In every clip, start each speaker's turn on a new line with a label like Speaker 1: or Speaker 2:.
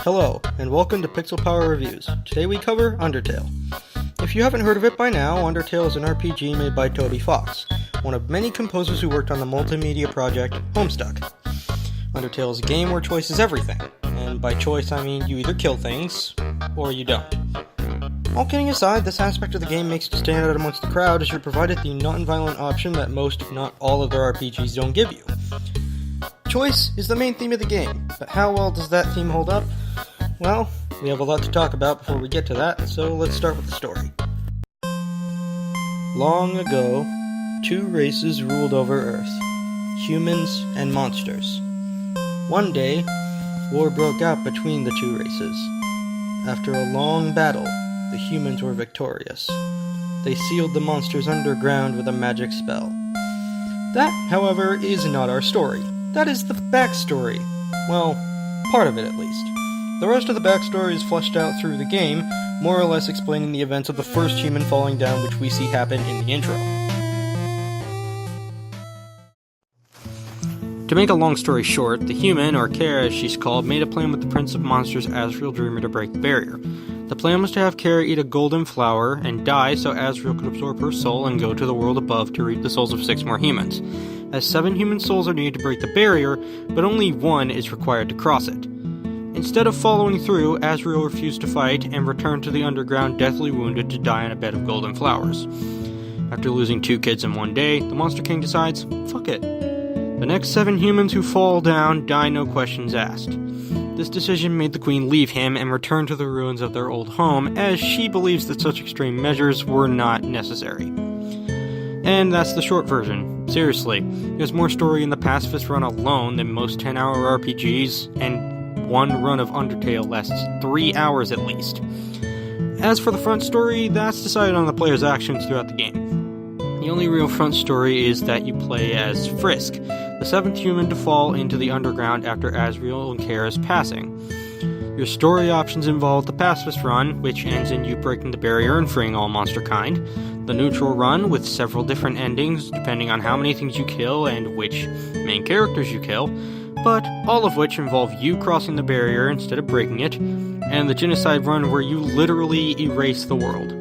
Speaker 1: Hello, and welcome to Pixel Power Reviews. Today we cover Undertale. If you haven't heard of it by now, Undertale is an RPG made by Toby Fox, one of many composers who worked on the multimedia project Homestuck. Undertale is a game where choice is everything, and by choice I mean you either kill things, or you don't. All kidding aside, this aspect of the game makes it stand out amongst the crowd as you're provided the non-violent option that most, if not all, other RPGs don't give you. Choice is the main theme of the game, but how well does that theme hold up? Well, we have a lot to talk about before we get to that, so let's start with the story. Long ago, two races ruled over Earth, humans and monsters. One day, war broke out between the two races. After a long battle, the humans were victorious. They sealed the monsters underground with a magic spell. That, however, is not our story. That is the backstory. Well, part of it at least. The rest of the backstory is fleshed out through the game, more or less explaining the events of the first human falling down, which we see happen in the intro. To make a long story short, the human, or Kara as she's called, made a plan with the Prince of Monsters Asriel Dreamer to break the barrier. The plan was to have Kara eat a golden flower and die so Asriel could absorb her soul and go to the world above to reap the souls of 6 more humans, as 7 human souls are needed to break the barrier, but only 1 is required to cross it. Instead of following through, Asriel refused to fight and returned to the underground deathly wounded to die on a bed of golden flowers. After losing 2 kids in one day, the Monster King decides, fuck it. The next 7 humans who fall down die no questions asked. This decision made the Queen leave him and return to the ruins of their old home, as she believes that such extreme measures were not necessary. And that's the short version. Seriously, there's more story in the Pacifist run alone than most 10-hour RPGs, and one run of Undertale lasts 3 hours at least. As for the front story, that's decided on the player's actions throughout the game. The only real front story is that you play as Frisk, the 7th human to fall into the underground after Asriel and Kara's passing. Your story options involve the Pacifist run, which ends in you breaking the barrier and freeing all monster kind, the neutral run with several different endings depending on how many things you kill and which main characters you kill, but all of which involve you crossing the barrier instead of breaking it, and the genocide run where you literally erase the world.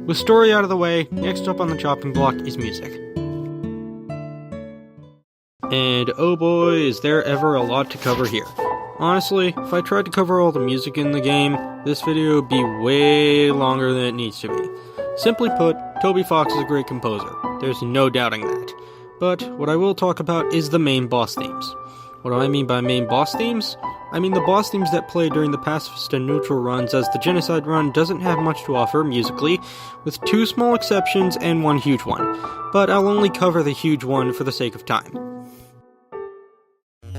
Speaker 1: With story out of the way, next up on the chopping block is music. And oh boy, is there ever a lot to cover here. Honestly, if I tried to cover all the music in the game, this video would be way longer than it needs to be. Simply put, Toby Fox is a great composer. There's no doubting that. But what I will talk about is the main boss themes. What do I mean by main boss themes? I mean the boss themes that play during the pacifist and neutral runs, as the genocide run doesn't have much to offer musically, with 2 small exceptions and 1 huge one. But I'll only cover the huge one for the sake of time.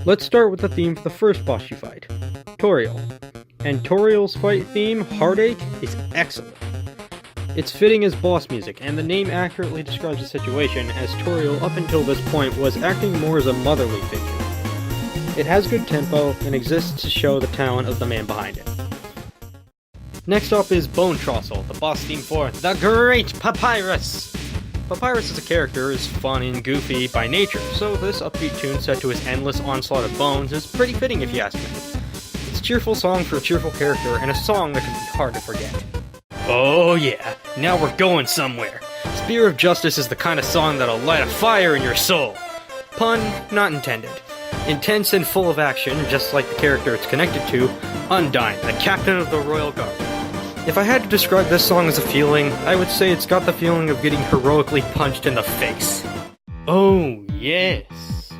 Speaker 1: Let's start with the theme for the first boss you fight, Toriel. And Toriel's fight theme, Heartache, is excellent. It's fitting as boss music, and the name accurately describes the situation, as Toriel up until this point was acting more as a motherly figure. It has good tempo, and exists to show the talent of the man behind it. Next up is Bone Trossel, the boss theme for The Great Papyrus! Papyrus as a character is fun and goofy by nature, so this upbeat tune set to his endless onslaught of bones is pretty fitting if you ask me. It's a cheerful song for a cheerful character, and a song that can be hard to forget. Oh yeah, now we're going somewhere. Spear of Justice is the kind of song that'll light a fire in your soul. Pun not intended. Intense and full of action, just like the character it's connected to, Undyne, the captain of the Royal Guard. If I had to describe this song as a feeling, I would say it's got the feeling of getting heroically punched in the face. Oh, yes!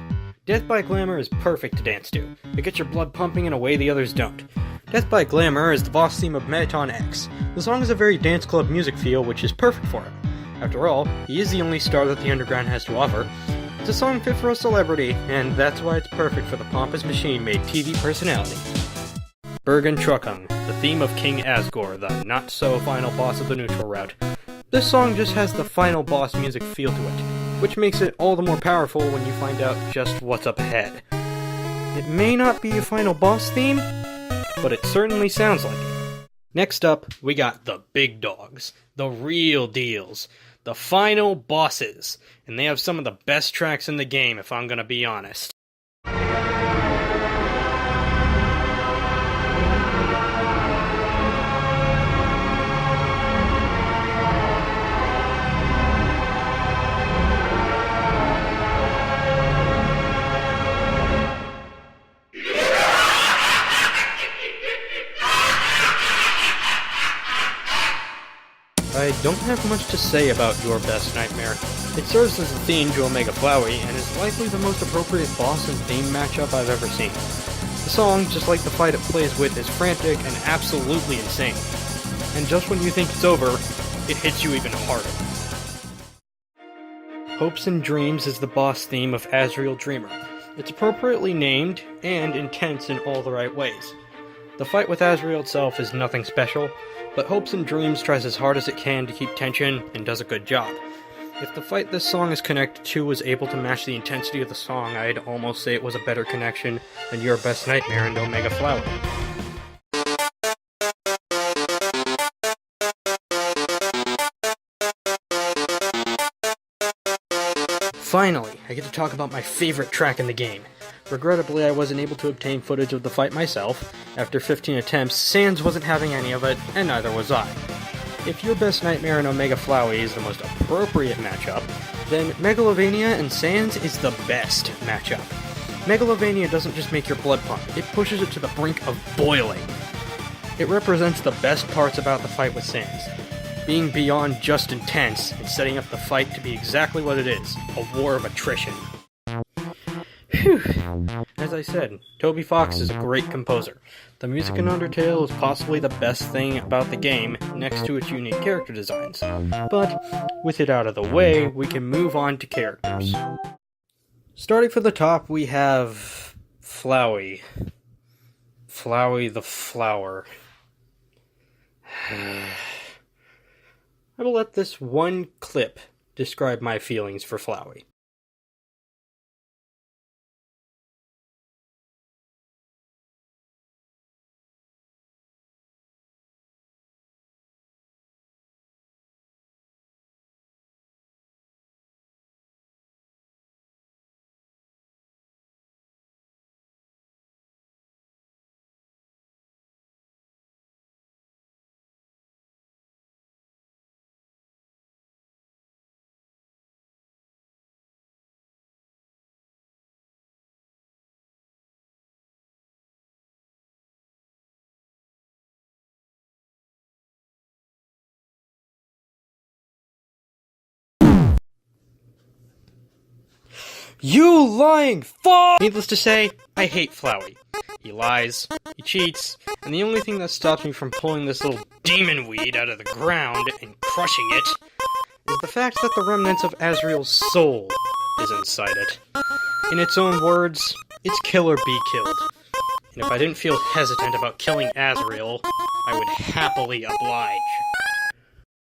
Speaker 1: Death by Glamour is perfect to dance to. It gets your blood pumping in a way the others don't. Death by Glamour is the boss theme of Mettaton X. The song has a very dance club music feel, which is perfect for him. After all, he is the only star that the underground has to offer. It's a song fit for a celebrity, and that's why it's perfect for the pompous machine-made TV personality. Bergen Truckum, the theme of King Asgore, the not-so-final boss of the neutral route. This song just has the final boss music feel to it, which makes it all the more powerful when you find out just what's up ahead. It may not be a final boss theme, but it certainly sounds like it. Next up, we got the big dogs, the real deals, the final bosses, and they have some of the best tracks in the game if I'm gonna be honest. don't have much to say about Your Best Nightmare. It serves as a theme to Omega Flowey, and is likely the most appropriate boss and theme matchup I've ever seen. The song, just like the fight it plays with, is frantic and absolutely insane. And just when you think it's over, it hits you even harder. Hopes and Dreams is the boss theme of Azrael Dreamer. It's appropriately named, and intense in all the right ways. The fight with Azrael itself is nothing special, but Hopes and Dreams tries as hard as it can to keep tension, and does a good job. If the fight this song is connected to was able to match the intensity of the song, I'd almost say it was a better connection than Your Best Nightmare and Omega Flowey. Finally, I get to talk about my favorite track in the game. Regrettably, I wasn't able to obtain footage of the fight myself. After 15 attempts, Sans wasn't having any of it, and neither was I. If Your Best Nightmare and Omega Flowey is the most appropriate matchup, then Megalovania and Sans is the best matchup. Megalovania doesn't just make your blood pump, it pushes it to the brink of boiling. It represents the best parts about the fight with Sans. Being beyond just intense, and setting up the fight to be exactly what it is, a war of attrition. Phew. As I said, Toby Fox is a great composer. The music in Undertale is possibly the best thing about the game, next to its unique character designs. But, with it out of the way, we can move on to characters. Starting from the top, we have Flowey. Flowey the Flower. I will let this one clip describe my feelings for Flowey. You lying fuck! Needless to say, I hate Flowey. He lies, he cheats, and the only thing that stops me from pulling this little demon weed out of the ground and crushing it is the fact that the remnants of Azrael's soul is inside it. In its own words, it's kill or be killed. And if I didn't feel hesitant about killing Azrael, I would happily oblige.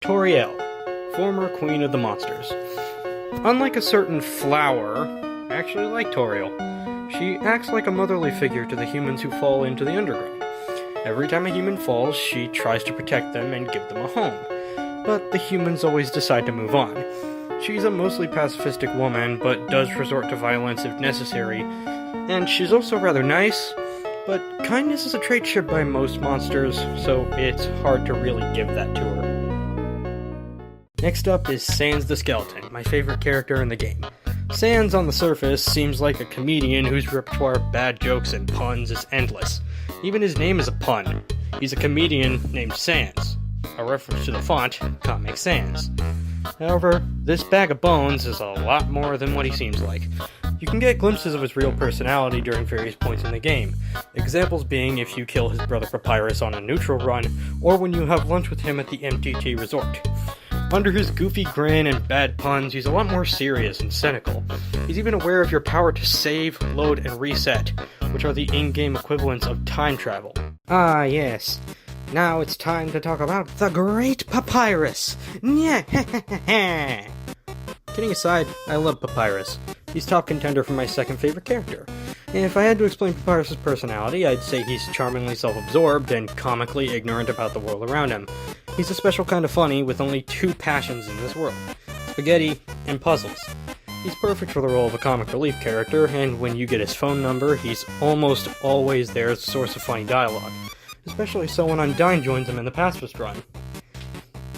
Speaker 1: Toriel, former Queen of the Monsters. Unlike a certain flower, I actually like Toriel. She acts like a motherly figure to the humans who fall into the underground. Every time a human falls, she tries to protect them and give them a home. But the humans always decide to move on. She's a mostly pacifistic woman, but does resort to violence if necessary. And she's also rather nice, but kindness is a trait shared by most monsters, so it's hard to really give that to her. Next up is Sans the Skeleton, my favorite character in the game. Sans, on the surface, seems like a comedian whose repertoire of bad jokes and puns is endless. Even his name is a pun. He's a comedian named Sans, a reference to the font, Comic Sans. However, this bag of bones is a lot more than what he seems like. You can get glimpses of his real personality during various points in the game, examples being if you kill his brother Papyrus on a neutral run, or when you have lunch with him at the MTT Resort. Under his goofy grin and bad puns, he's a lot more serious and cynical. He's even aware of your power to save, load, and reset, which are the in-game equivalents of time travel. Ah, yes. Now it's time to talk about the Great Papyrus! Nyeh. Kidding aside, I love Papyrus. He's top contender for my second favorite character. If I had to explain Papyrus' personality, I'd say he's charmingly self-absorbed and comically ignorant about the world around him. He's a special kind of funny with only two passions in this world: spaghetti and puzzles. He's perfect for the role of a comic relief character, and when you get his phone number, he's almost always there as a source of funny dialogue. Especially so when Undyne joins him in the pacifist run.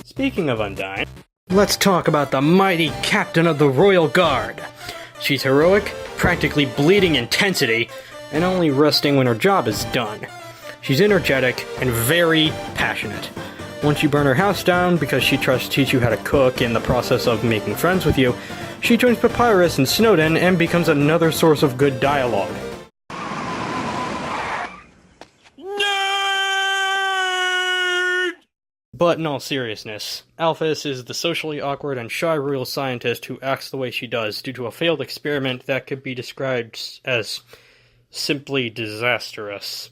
Speaker 1: Speaking of Undyne, let's talk about the mighty captain of the Royal Guard. She's heroic, practically bleeding intensity, and only resting when her job is done. She's energetic and very passionate. Once you burn her house down because she tries to teach you how to cook in the process of making friends with you, she joins Papyrus and Snowden and becomes another source of good dialogue. But in all seriousness, Alphys is the socially awkward and shy royal scientist who acts the way she does due to a failed experiment that could be described as simply disastrous.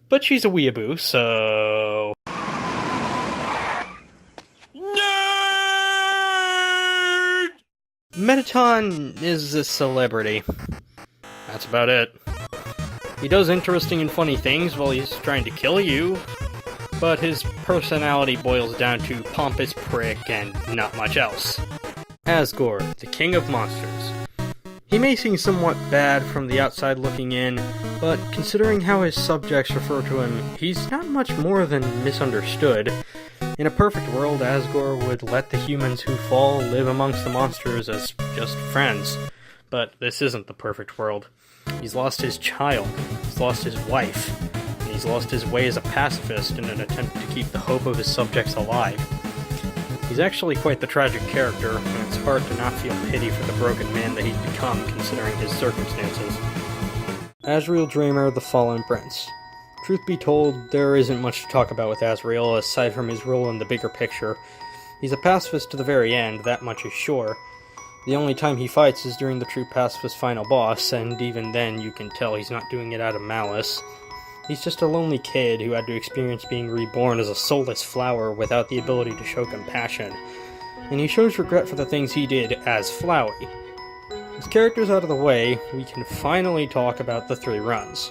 Speaker 1: But she's a weeaboo, so... Nerd! Mettaton is a celebrity. That's about it. He does interesting and funny things while he's trying to kill you, but his personality boils down to pompous prick and not much else. Asgore, the king of monsters. He may seem somewhat bad from the outside looking in, but considering how his subjects refer to him, he's not much more than misunderstood. In a perfect world, Asgore would let the humans who fall live amongst the monsters as just friends. But this isn't the perfect world. He's lost his child, he's lost his wife, and he's lost his way as a pacifist in an attempt to keep the hope of his subjects alive. He's actually quite the tragic character, and it's hard to not feel pity for the broken man that he's become considering his circumstances. Asriel Dreamer, the Fallen Prince. Truth be told, there isn't much to talk about with Asriel aside from his role in the bigger picture. He's a pacifist to the very end, that much is sure. The only time he fights is during the true pacifist final boss, and even then you can tell he's not doing it out of malice. He's just a lonely kid who had to experience being reborn as a soulless flower without the ability to show compassion, and he shows regret for the things he did as Flowey. With characters out of the way, we can finally talk about the 3 runs.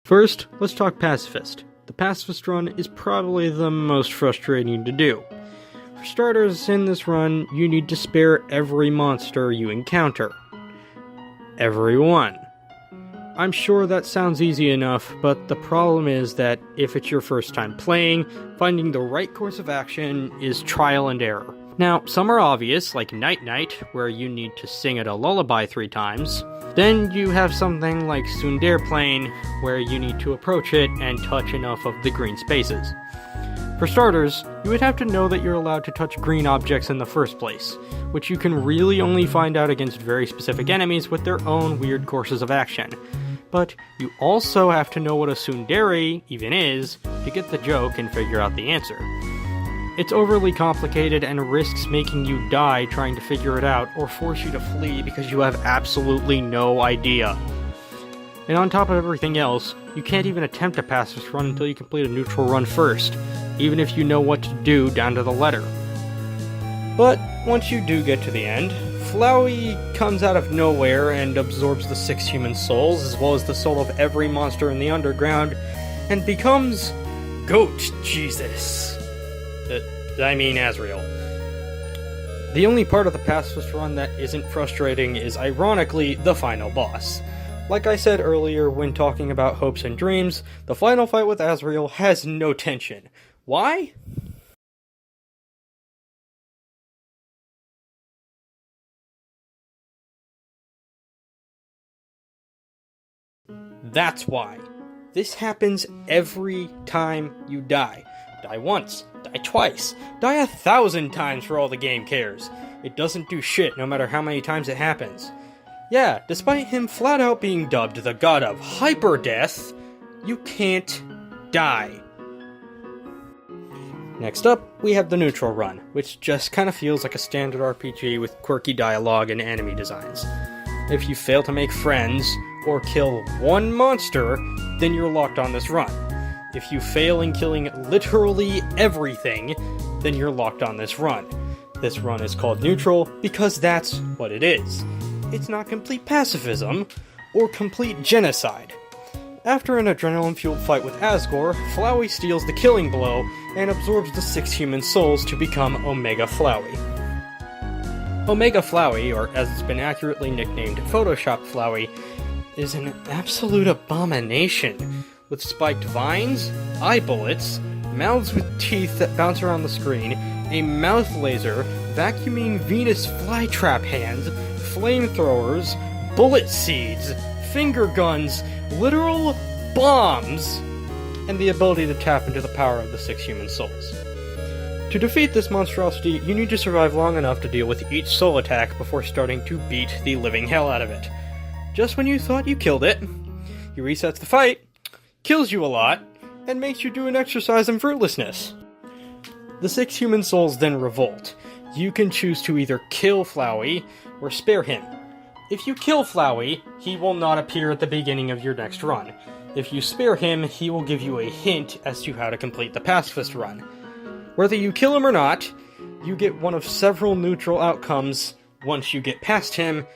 Speaker 1: First, let's talk Pacifist. The Pacifist run is probably the most frustrating to do. For starters, in this run, you need to spare every monster you encounter. Every one. I'm sure that sounds easy enough, but the problem is that if it's your first time playing, finding the right course of action is trial and error. Now, some are obvious, like Night Night, where you need to sing it a lullaby 3 times. Then you have something like Tsundere Plain, where you need to approach it and touch enough of the green spaces. For starters, you would have to know that you're allowed to touch green objects in the first place, which you can really only find out against very specific enemies with their own weird courses of action. But you also have to know what a tsundere even is to get the joke and figure out the answer. It's overly complicated and risks making you die trying to figure it out or force you to flee because you have absolutely no idea. And on top of everything else, you can't even attempt a pacifist run until you complete a neutral run first, even if you know what to do down to the letter. But once you do get to the end, Flowey comes out of nowhere and absorbs the 6 human souls, as well as the soul of every monster in the underground, and becomes Goat Jesus. Asriel. The only part of the pacifist run that isn't frustrating is, ironically, the final boss. Like I said earlier when talking about hopes and dreams, the final fight with Asriel has no tension. Why? That's why. This happens every time you die. Die once, die twice, die 1,000 times for all the game cares. It doesn't do shit no matter how many times it happens. Yeah, despite him flat out being dubbed the god of hyperdeath, you can't die. Next up, we have the neutral run, which just kind of feels like a standard RPG with quirky dialogue and enemy designs. If you fail to make friends, or kill one monster, then you're locked on this run. If you fail in killing literally everything, then you're locked on this run. This run is called neutral because that's what it is. It's not complete pacifism, or complete genocide. After an adrenaline-fueled fight with Asgore, Flowey steals the killing blow and absorbs the 6 human souls to become Omega Flowey. Omega Flowey, or as it's been accurately nicknamed Photoshop Flowey, is an absolute abomination, with spiked vines, eye bullets, mouths with teeth that bounce around the screen, a mouth laser, vacuuming Venus flytrap hands, flamethrowers, bullet seeds, finger guns, literal bombs, and the ability to tap into the power of the 6 human souls. To defeat this monstrosity, you need to survive long enough to deal with each soul attack before starting to beat the living hell out of it. Just when you thought you killed it, he resets the fight, kills you a lot, and makes you do an exercise in fruitlessness. The 6 human souls then revolt. You can choose to either kill Flowey or spare him. If you kill Flowey, he will not appear at the beginning of your next run. If you spare him, he will give you a hint as to how to complete the pacifist run. Whether you kill him or not, you get one of several neutral outcomes once you get past him,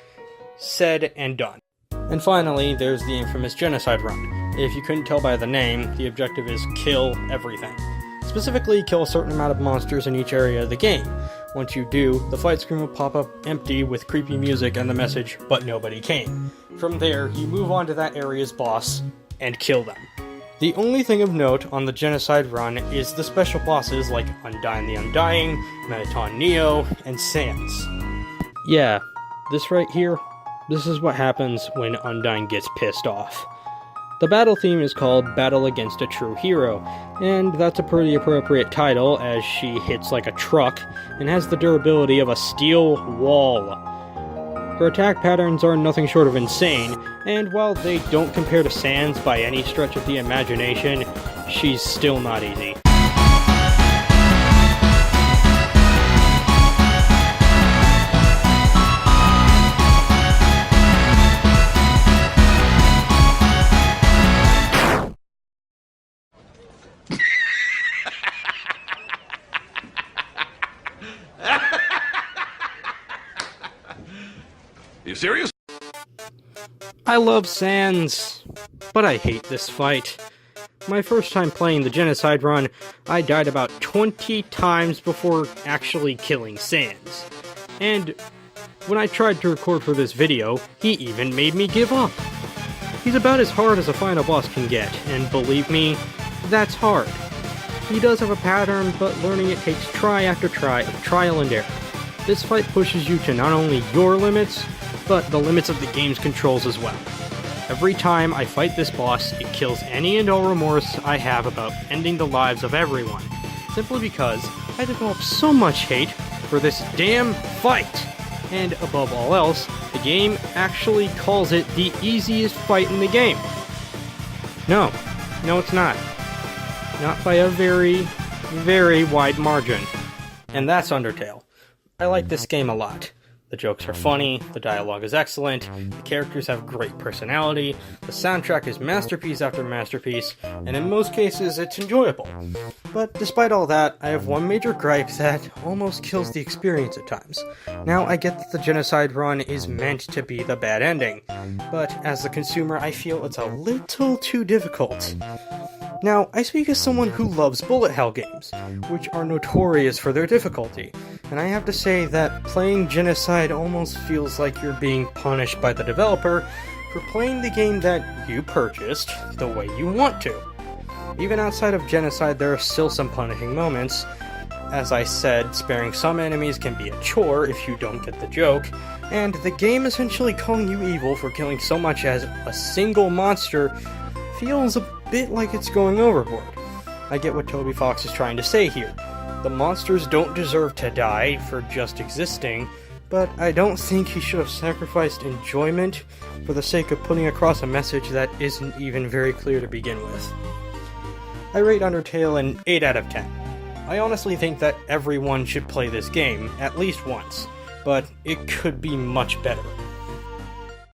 Speaker 1: said and done. And finally, there's the infamous genocide run. If you couldn't tell by the name, the objective is kill everything. Specifically, kill a certain amount of monsters in each area of the game. Once you do, the fight screen will pop up empty with creepy music and the message, "But nobody came." From there, you move on to that area's boss and kill them. The only thing of note on the genocide run is the special bosses like Undyne the Undying, Mettaton Neo, and Sans. Yeah, this right here, this is what happens when Undyne gets pissed off. The battle theme is called Battle Against a True Hero, and that's a pretty appropriate title as she hits like a truck and has the durability of a steel wall. Her attack patterns are nothing short of insane, and while they don't compare to Sans by any stretch of the imagination, she's still not easy.
Speaker 2: You serious?
Speaker 1: I love Sans, but I hate this fight. My first time playing the genocide run, I died about 20 times before actually killing Sans. And when I tried to record for this video, he even made me give up. He's about as hard as a final boss can get, and believe me, that's hard. He does have a pattern, but learning it takes try after try of trial and error. This fight pushes you to not only your limits, but the limits of the game's controls as well. Every time I fight this boss, it kills any and all remorse I have about ending the lives of everyone, simply because I developed so much hate for this damn fight. And above all else, the game actually calls it the easiest fight in the game. No, it's not. Not by a very, very wide margin. And that's Undertale. I like this game a lot. The jokes are funny, the dialogue is excellent, the characters have great personality, the soundtrack is masterpiece after masterpiece, and in most cases it's enjoyable. But despite all that, I have one major gripe that almost kills the experience at times. Now, I get that the genocide run is meant to be the bad ending, but as the consumer I feel it's a little too difficult. Now, I speak as someone who loves bullet hell games, which are notorious for their difficulty, and I have to say that playing Genocide almost feels like you're being punished by the developer for playing the game that you purchased the way you want to. Even outside of Genocide, there are still some punishing moments. As I said, sparing some enemies can be a chore if you don't get the joke, and the game essentially calling you evil for killing so much as a single monster feels a bit like it's going overboard. I get what Toby Fox is trying to say here. The monsters don't deserve to die for just existing, but I don't think he should have sacrificed enjoyment for the sake of putting across a message that isn't even very clear to begin with. I rate Undertale an 8 out of 10. I honestly think that everyone should play this game at least once, but it could be much better.